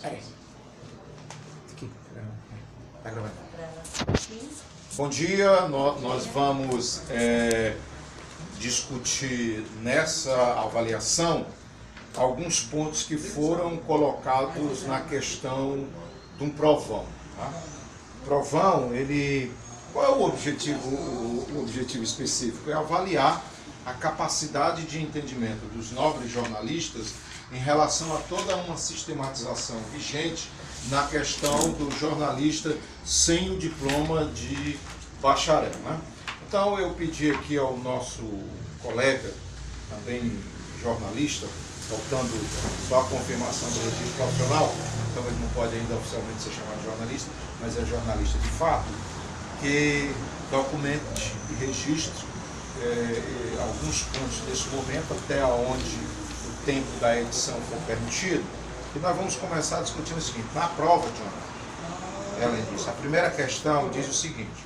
Tá gravando. Bom dia, nós vamos discutir nessa avaliação alguns pontos que foram colocados na questão de um provão. Tá? Provão, qual é o objetivo específico? É avaliar a capacidade de entendimento dos nobres jornalistas em relação a toda uma sistematização vigente na questão do jornalista sem o diploma de bacharel. Né? Então eu pedi aqui ao nosso colega, também jornalista, faltando só a confirmação do registro profissional, então ele não pode ainda oficialmente ser chamado de jornalista, mas é jornalista de fato, que documente e registre alguns pontos desse momento até onde o tempo da edição for permitido. E nós vamos começar discutindo o seguinte: na prova, John, ela disse, a primeira questão diz o seguinte: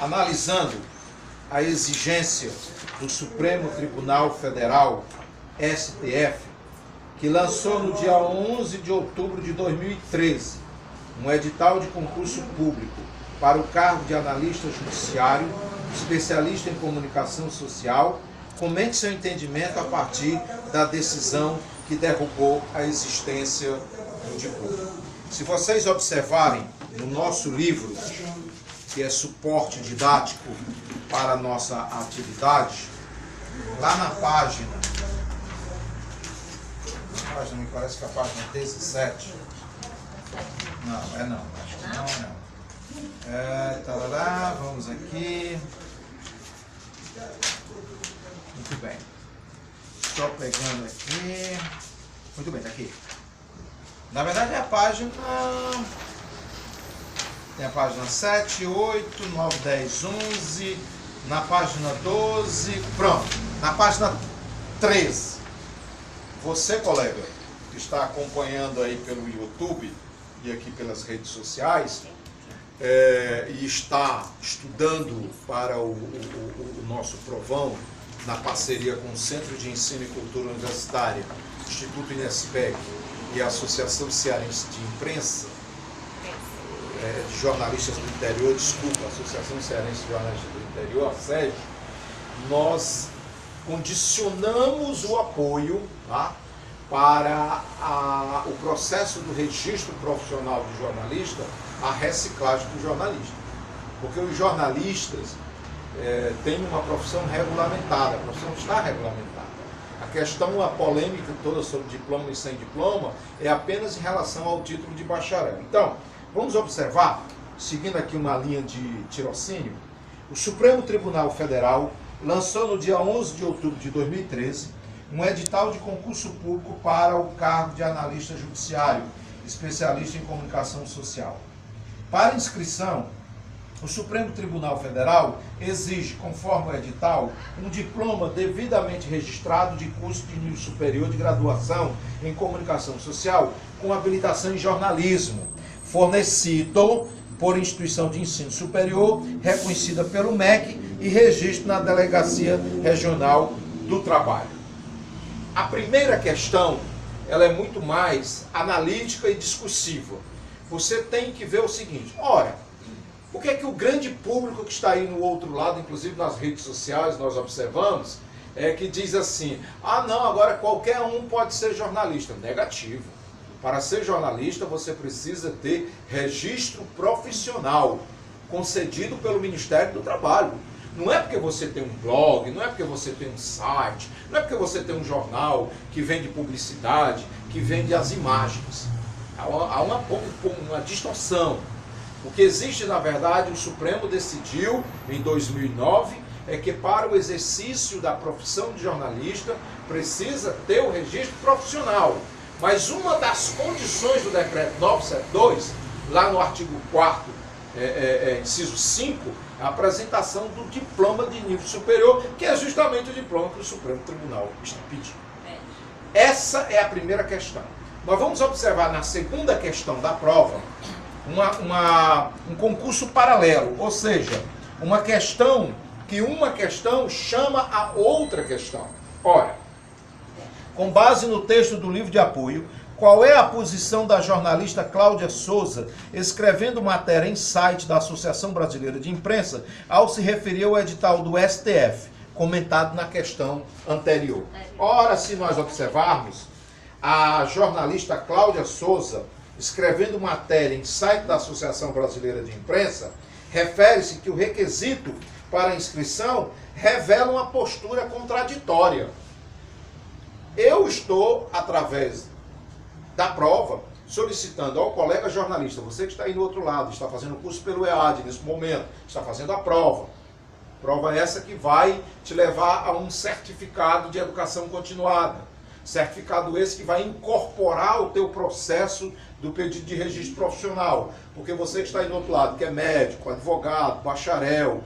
analisando a exigência do Supremo Tribunal Federal, STF, que lançou no dia 11 de outubro de 2013 um edital de concurso público para o cargo de analista judiciário, especialista em comunicação social, comente seu entendimento a partir da decisão que derrubou a existência do diploma. Se vocês observarem no nosso livro, que é suporte didático para a nossa atividade, lá na página, me parece que é a página 17, acho que não. Tarará, vamos aqui. Muito bem. Estou pegando aqui. Muito bem, está aqui. Na verdade é a página... Tem a página 7, 8, 9, 10, 11. Na página 12. Pronto. Na página 13. Você, colega, que está acompanhando aí pelo YouTube e aqui pelas redes sociais, e está estudando para o nosso provão na parceria com o Centro de Ensino e Cultura Universitária, Instituto Inespec e a Associação Cearense de Imprensa, de Jornalistas do Interior, Associação Cearense de Jornalistas do Interior, a SEJ, nós condicionamos o apoio, tá, para o processo do registro profissional de jornalista, a reciclagem do jornalista. Porque os jornalistas têm uma profissão regulamentada, a profissão está regulamentada. A questão, a polêmica toda sobre diploma e sem diploma, é apenas em relação ao título de bacharel. Então, vamos observar, seguindo aqui uma linha de tirocínio, o Supremo Tribunal Federal lançou no dia 11 de outubro de 2013 um edital de concurso público para o cargo de analista judiciário, especialista em comunicação social. Para inscrição, o Supremo Tribunal Federal exige, conforme o edital, um diploma devidamente registrado de curso de nível superior de graduação em comunicação social com habilitação em jornalismo, fornecido por instituição de ensino superior, reconhecida pelo MEC e registro na Delegacia Regional do Trabalho. A primeira questão, ela é muito mais analítica e discursiva. Você tem que ver o seguinte: ora, o que é que o grande público que está aí no outro lado, inclusive nas redes sociais, nós observamos, que diz assim: ah não, agora qualquer um pode ser jornalista. Negativo. Para ser jornalista você precisa ter registro profissional, concedido pelo Ministério do Trabalho. Não é porque você tem um blog, não é porque você tem um site, não é porque você tem um jornal que vende publicidade, que vende as imagens. Há uma distorção. O que existe, na verdade, o Supremo decidiu em 2009, é que para o exercício da profissão de jornalista precisa ter o registro profissional. Mas uma das condições do decreto 972, lá no artigo 4º, inciso 5, a apresentação do diploma de nível superior, que é justamente o diploma que o Supremo Tribunal está pedindo. Essa é a primeira questão. Nós vamos observar na segunda questão da prova um concurso paralelo, ou seja, uma questão chama a outra questão. Ora, com base no texto do livro de apoio, Qual é a posição da jornalista Cláudia Souza, escrevendo matéria em site da Associação Brasileira de Imprensa, ao se referir ao edital do STF, comentado na questão anterior? Ora, se nós observarmos, a jornalista Cláudia Souza, escrevendo matéria em site da Associação Brasileira de Imprensa, refere-se que o requisito para a inscrição revela uma postura contraditória. Eu estou, através da prova, solicitando ao colega jornalista, você que está aí no outro lado, está fazendo o curso pelo EAD nesse momento, está fazendo a prova. Prova essa que vai te levar a um certificado de educação continuada. Certificado esse que vai incorporar o teu processo do pedido de registro profissional. Porque você que está aí do outro lado, que é médico, advogado, bacharel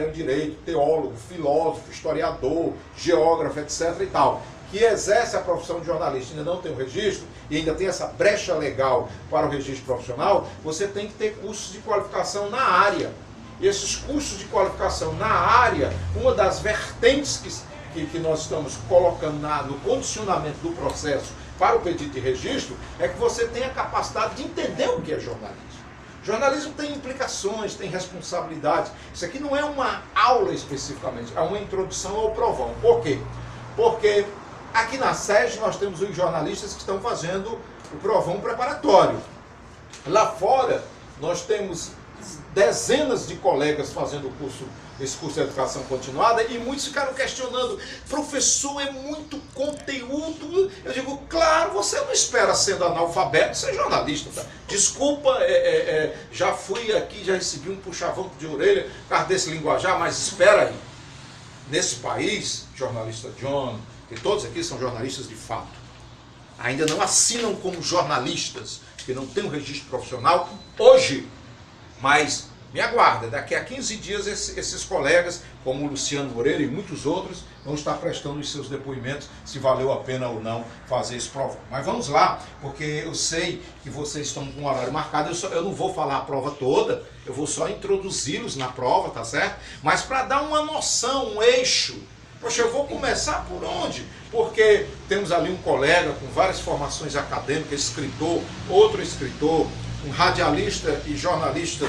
em direito, teólogo, filósofo, historiador, geógrafo, etc. e tal, que exerce a profissão de jornalista e ainda não tem o registro, e ainda tem essa brecha legal para o registro profissional, você tem que ter cursos de qualificação na área. E esses cursos de qualificação na área, uma das vertentes que nós estamos colocando no condicionamento do processo para o pedido de registro, é que você tenha a capacidade de entender o que é jornalismo. Jornalismo tem implicações, tem responsabilidades. Isso aqui não é uma aula especificamente, é uma introdução ao provão. Por quê? Porque aqui na SEG nós temos os jornalistas que estão fazendo o provão preparatório. Lá fora nós temos dezenas de colegas fazendo esse curso de educação continuada, e muitos ficaram questionando: professor, é muito conteúdo. Eu digo, claro, você não espera, sendo analfabeto, ser jornalista. Tá? Desculpa, já fui aqui, já recebi um puxavão de orelha por causa desse linguajar, mas espera aí. Nesse país, jornalista John, e todos aqui são jornalistas de fato, ainda não assinam como jornalistas, porque não tem um registro profissional hoje. Mas me aguarda, daqui a 15 dias esses colegas, como o Luciano Moreira e muitos outros, vão estar prestando os seus depoimentos se valeu a pena ou não fazer esse provão. Mas vamos lá, porque eu sei que vocês estão com um horário marcado, eu não vou falar a prova toda, eu vou só introduzi-los na prova, tá certo? Mas para dar uma noção, um eixo. Poxa, eu vou começar por onde? Porque temos ali um colega com várias formações acadêmicas, escritor, outro escritor, um radialista e jornalista,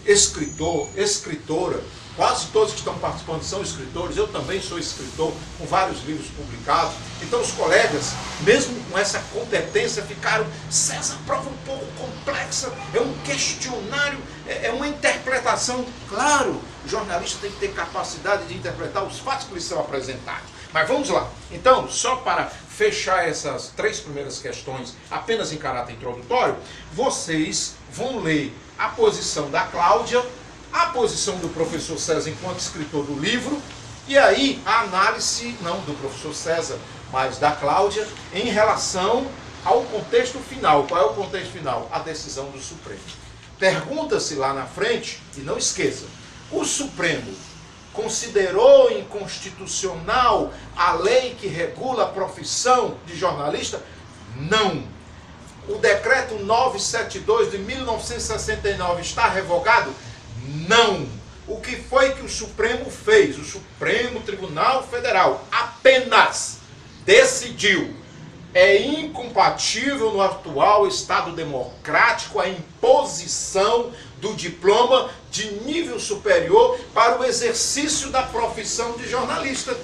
escritor, escritora, quase todos que estão participando são escritores, eu também sou escritor, com vários livros publicados. Então os colegas, mesmo com essa competência, ficaram: César, prova um pouco complexa, é um questionário, é uma interpretação. Claro, o jornalista tem que ter capacidade de interpretar os fatos que lhes são apresentados. Mas vamos lá. Então, só para fechar essas 3 primeiras questões apenas em caráter introdutório, vocês vão ler a posição da Cláudia, a posição do professor César enquanto escritor do livro, e aí a análise, não do professor César, mas da Cláudia, em relação ao contexto final. Qual é o contexto final? A decisão do Supremo. Pergunta-se lá na frente, e não esqueça, o Supremo considerou inconstitucional a lei que regula a profissão de jornalista? Não. O decreto 972 de 1969 está revogado? Não. O que foi que o Supremo fez? O Supremo Tribunal Federal apenas decidiu: é incompatível no atual Estado democrático a imposição do diploma de nível superior para o exercício da profissão de jornalista.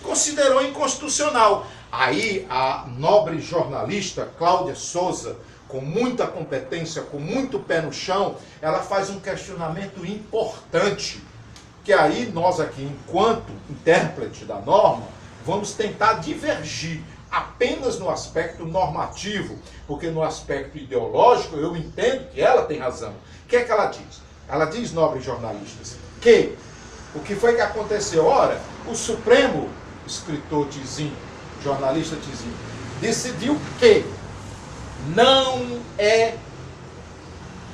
Considerou inconstitucional. Aí a nobre jornalista Cláudia Souza, com muita competência, com muito pé no chão, ela faz um questionamento importante, que aí nós aqui, enquanto intérprete da norma, vamos tentar divergir apenas no aspecto normativo, porque no aspecto ideológico eu entendo que ela tem razão. O que é que ela diz? Ela diz, nobres jornalistas, que o que foi que aconteceu? Ora, o Supremo, escritor Tizinho, jornalista Tizinho, decidiu que não é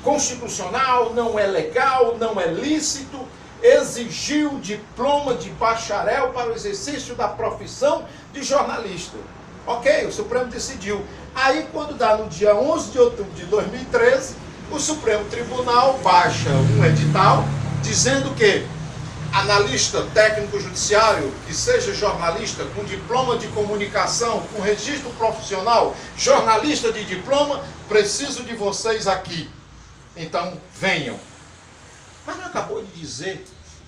constitucional, não é legal, não é lícito exigir o diploma de bacharel para o exercício da profissão de jornalista. Ok, o Supremo decidiu. Aí, quando dá no dia 11 de outubro de 2013, o Supremo Tribunal baixa um edital dizendo que analista técnico judiciário, que seja jornalista, com diploma de comunicação, com registro profissional, jornalista de diploma, preciso de vocês aqui. Então, venham. Mas não acabou de dizer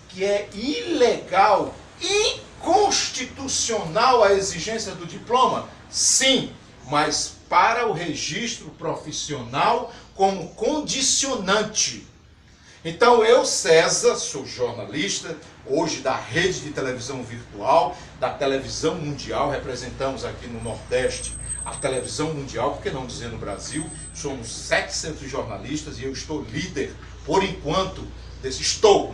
que é ilegal, inconstitucional a exigência do diploma? Sim, mas para o registro profissional como condicionante. Então eu, César, sou jornalista, hoje da rede de televisão virtual, da televisão mundial, representamos aqui no Nordeste a televisão mundial, por que não dizer no Brasil? Somos 700 jornalistas e eu estou líder, por enquanto, estou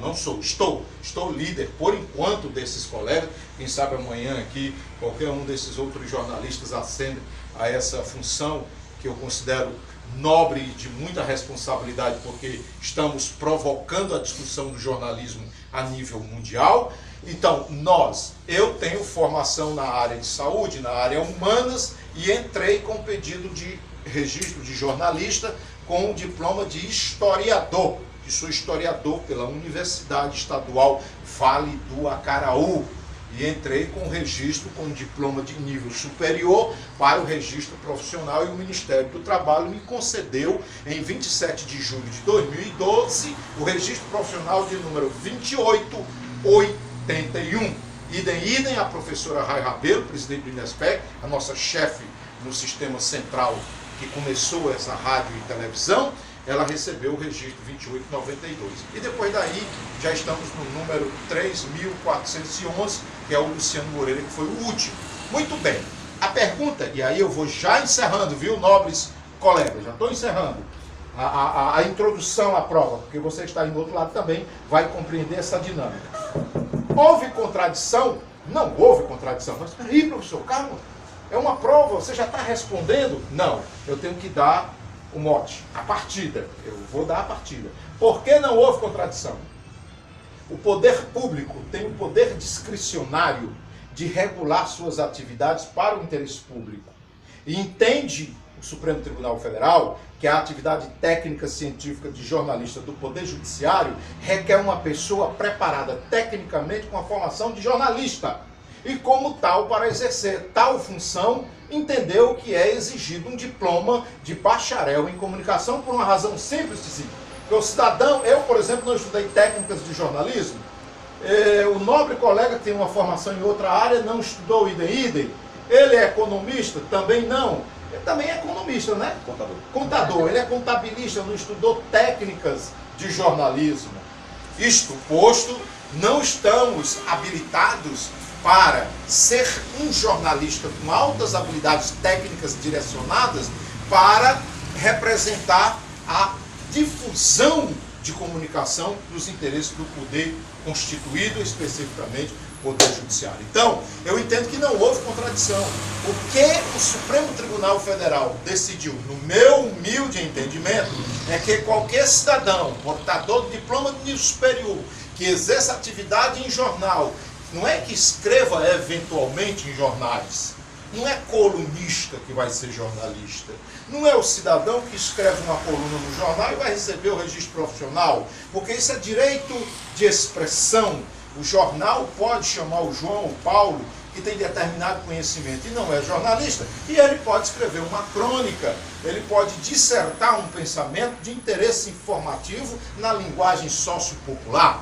líder, por enquanto, desses colegas. Quem sabe amanhã aqui, qualquer um desses outros jornalistas ascende a essa função que eu considero nobre e de muita responsabilidade, porque estamos provocando a discussão do jornalismo a nível mundial. Então, eu tenho formação na área de saúde, na área humanas, e entrei com pedido de registro de jornalista com o diploma de historiador, que sou historiador pela Universidade Estadual Vale do Acaraú. E entrei com registro com diploma de nível superior para o registro profissional, e o Ministério do Trabalho me concedeu, em 27 de julho de 2012, o registro profissional de número 2881. Idem a professora Rai Rabelo, presidente do Inespec, a nossa chefe no sistema central que começou essa rádio e televisão, ela recebeu o registro 2892. E depois daí, já estamos no número 3411, que é o Luciano Moreira, que foi o último. Muito bem. A pergunta, e aí eu vou já encerrando, viu, nobres colegas, já estou encerrando a introdução à prova, porque você está aí do outro lado também, vai compreender essa dinâmica. Houve contradição? Não houve contradição. Mas peraí, professor, calma. É uma prova, você já está respondendo? Não, eu tenho que dar o mote, a partida. Eu vou dar a partida. Por que não houve contradição? O poder público tem o poder discricionário de regular suas atividades para o interesse público. E entende o Supremo Tribunal Federal que a atividade técnica científica de jornalista do Poder Judiciário requer uma pessoa preparada tecnicamente com a formação de jornalista. E como tal, para exercer tal função, entendeu que é exigido um diploma de bacharel em comunicação por uma razão simples de si. Porque o cidadão, eu, por exemplo, não estudei técnicas de jornalismo, o nobre colega que tem uma formação em outra área não estudou idem. Ele é economista? Também não. Ele também é economista, né? Contador. Ele é contabilista, não estudou técnicas de jornalismo. Isto posto, não estamos habilitados para ser um jornalista com altas habilidades técnicas direcionadas para representar a difusão de comunicação dos interesses do poder constituído, especificamente o Poder Judiciário. Então, eu entendo que não houve contradição. O que o Supremo Tribunal Federal decidiu, no meu humilde entendimento, é que qualquer cidadão, portador de diploma de nível superior, que exerça atividade em jornal, não é que escreva eventualmente em jornais, não é colunista que vai ser jornalista, não é o cidadão que escreve uma coluna no jornal e vai receber o registro profissional, porque isso é direito de expressão. O jornal pode chamar o João ou o Paulo, que tem determinado conhecimento e não é jornalista, e ele pode escrever uma crônica, ele pode dissertar um pensamento de interesse informativo na linguagem sociopopular.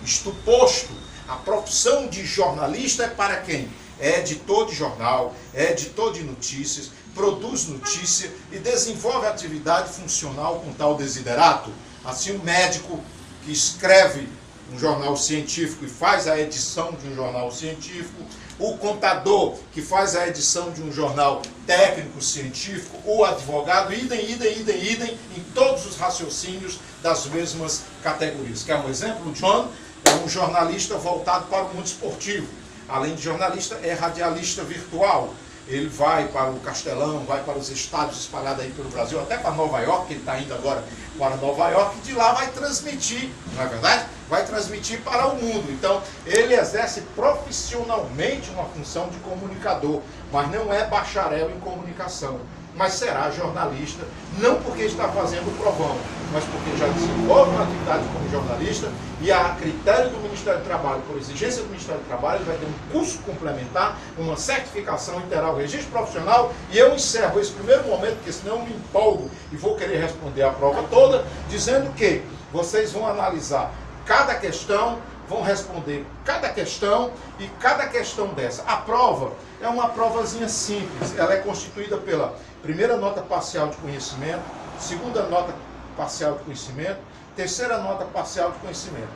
Isto posto, a profissão de jornalista é para quem? É editor de jornal, é editor de notícias, produz notícia e desenvolve atividade funcional com tal desiderato. Assim, o médico que escreve um jornal científico e faz a edição de um jornal científico, o contador que faz a edição de um jornal técnico científico, o advogado, idem, em todos os raciocínios das mesmas categorias. Quer um exemplo? O John é um jornalista voltado para o mundo esportivo. Além de jornalista, é radialista virtual. Ele vai para o Castelão, vai para os estádios espalhados aí pelo Brasil, até para Nova York, que ele está indo agora para Nova York, e de lá vai transmitir, não é verdade? Vai transmitir para o mundo. Então, ele exerce profissionalmente uma função de comunicador, mas não é bacharel em comunicação. mas será jornalista, não porque está fazendo o provão, mas porque já desenvolve uma atividade como jornalista e a critério do Ministério do Trabalho, por exigência do Ministério do Trabalho, ele vai ter um curso complementar, uma certificação integral, registro profissional, e eu encerro esse primeiro momento, porque senão eu me empolgo e vou querer responder a prova toda, dizendo que vocês vão analisar cada questão, vão responder cada questão e cada questão dessa. A prova é uma provazinha simples, ela é constituída pela primeira nota parcial de conhecimento, segunda nota parcial de conhecimento, terceira nota parcial de conhecimento.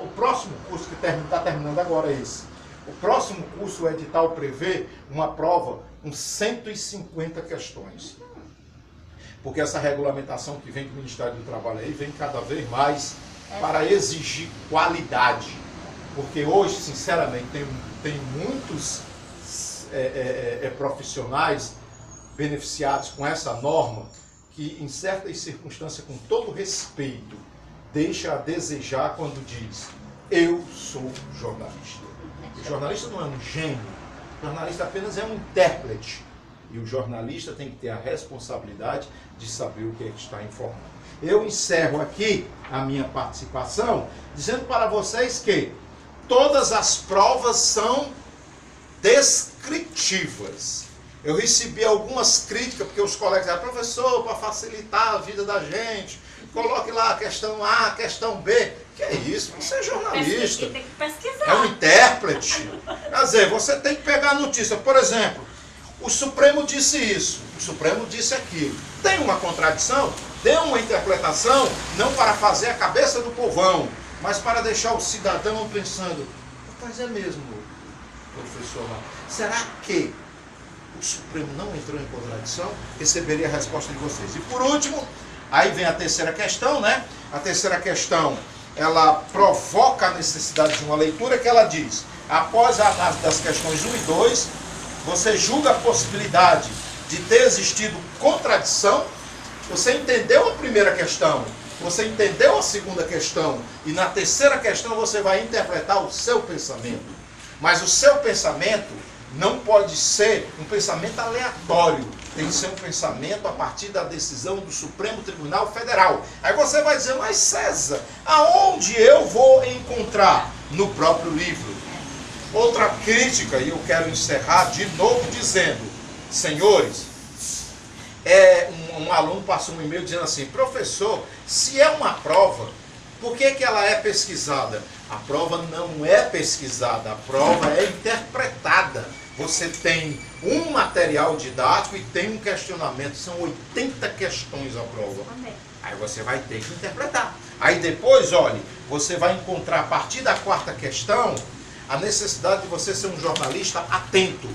O próximo curso que está terminando agora é esse. O próximo curso, o edital prevê uma prova com 150 questões. Porque essa regulamentação que vem do Ministério do Trabalho aí vem cada vez mais para exigir qualidade. Porque hoje, sinceramente, tem muitos profissionais beneficiados com essa norma que, em certas circunstâncias, com todo respeito, deixa a desejar quando diz: eu sou jornalista. O jornalista não é um gênio, o jornalista apenas é um intérprete. E o jornalista tem que ter a responsabilidade de saber o que é que está informando. Eu encerro aqui a minha participação dizendo para vocês que todas as provas são descritivas. Eu recebi algumas críticas, porque os colegas disseram: professor, para facilitar a vida da gente, coloque lá a questão A, a questão B. Que é isso? Você é jornalista. Tem que pesquisar. É um intérprete. Quer dizer, você tem que pegar a notícia. Por exemplo, o Supremo disse isso, o Supremo disse aquilo. Tem uma contradição? Tem uma interpretação, não para fazer a cabeça do povão, mas para deixar o cidadão pensando: mas é mesmo, professor, será que o Supremo não entrou em contradição? Receberia a resposta de vocês. E por último, aí vem a terceira questão, né? A terceira questão, ela provoca a necessidade de uma leitura, que ela diz: após a análise das questões 1 e 2, você julga a possibilidade de ter existido contradição? Você entendeu a primeira questão, você entendeu a segunda questão, e na terceira questão você vai interpretar o seu pensamento. Mas o seu pensamento não pode ser um pensamento aleatório, tem que ser um pensamento a partir da decisão do Supremo Tribunal Federal. Aí você vai dizer: mas César, aonde eu vou encontrar? No próprio livro. Outra crítica, e eu quero encerrar de novo dizendo: senhores, um aluno passou um e-mail dizendo assim: professor, se é uma prova, por que ela é pesquisada? A prova não é pesquisada, a prova é interpretada. Você tem um material didático e tem um questionamento, são 80 questões a prova. Aí você vai ter que interpretar. Aí depois, olhe, você vai encontrar a partir da quarta questão a necessidade de você ser um jornalista atento,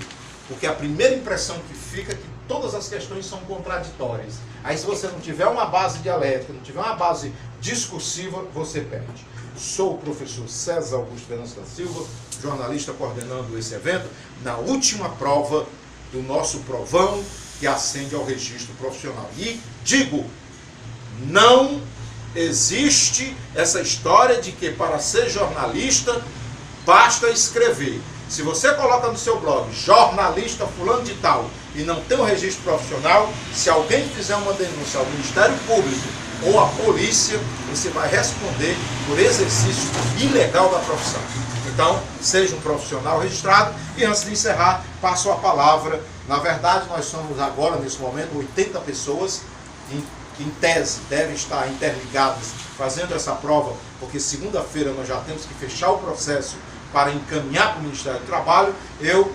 porque a primeira impressão que fica é que todas as questões são contraditórias. Aí se você não tiver uma base dialética, não tiver uma base discursiva, você perde. Sou o professor César Augusto Venâncio da Silva, jornalista coordenando esse evento, na última prova do nosso provão que ascende ao registro profissional. E digo, não existe essa história de que para ser jornalista basta escrever. Se você coloca no seu blog jornalista fulano de tal e não tem um registro profissional, se alguém fizer uma denúncia ao Ministério Público ou à polícia, você vai responder por exercício ilegal da profissão. Então, seja um profissional registrado. E antes de encerrar, passo a palavra. Na verdade, nós somos agora, nesse momento, 80 pessoas que em tese devem estar interligadas fazendo essa prova, porque segunda-feira nós já temos que fechar o processo para encaminhar para o Ministério do Trabalho. Eu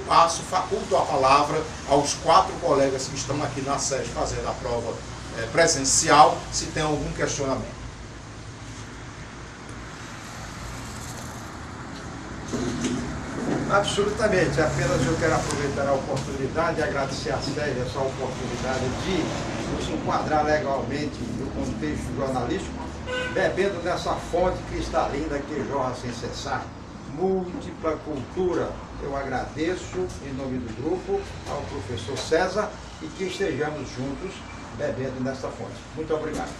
faculto a palavra aos 4 colegas que estão aqui na sede fazendo a prova presencial, se tem algum questionamento. Absolutamente, apenas eu quero aproveitar a oportunidade e agradecer a SED essa oportunidade de nos enquadrar legalmente no contexto jornalístico, bebendo nessa fonte cristalina que jorra sem cessar, múltipla cultura. Eu agradeço em nome do grupo ao professor César e que estejamos juntos bebendo nessa fonte. Muito obrigado.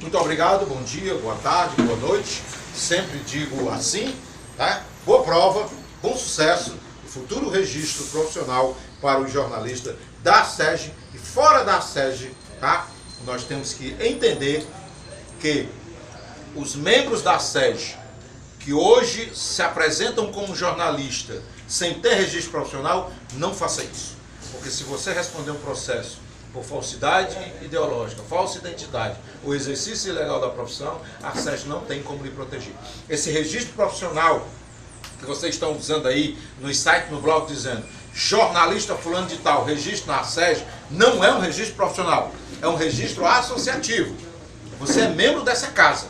Muito obrigado, bom dia, boa tarde, boa noite. Sempre digo assim, tá? Boa prova, bom sucesso e futuro registro profissional para o jornalista da SEG e fora da SEG, tá? Nós temos que entender que os membros da SEG que hoje se apresentam como jornalista sem ter registro profissional, não faça isso. Porque se você responder um processo por falsidade ideológica, falsa identidade ou exercício ilegal da profissão, a SEG não tem como lhe proteger. Esse registro profissional que vocês estão usando aí no site, no blog, dizendo jornalista fulano de tal, registro na SEG, não é um registro profissional, é um registro associativo. Você é membro dessa casa,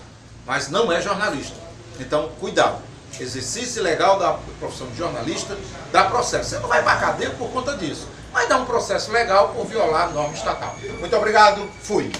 mas não é jornalista. Então, cuidado. Exercício ilegal da profissão de jornalista dá processo. Você não vai para a cadeia por conta disso, mas dá um processo legal por violar a norma estatal. Muito obrigado. Fui.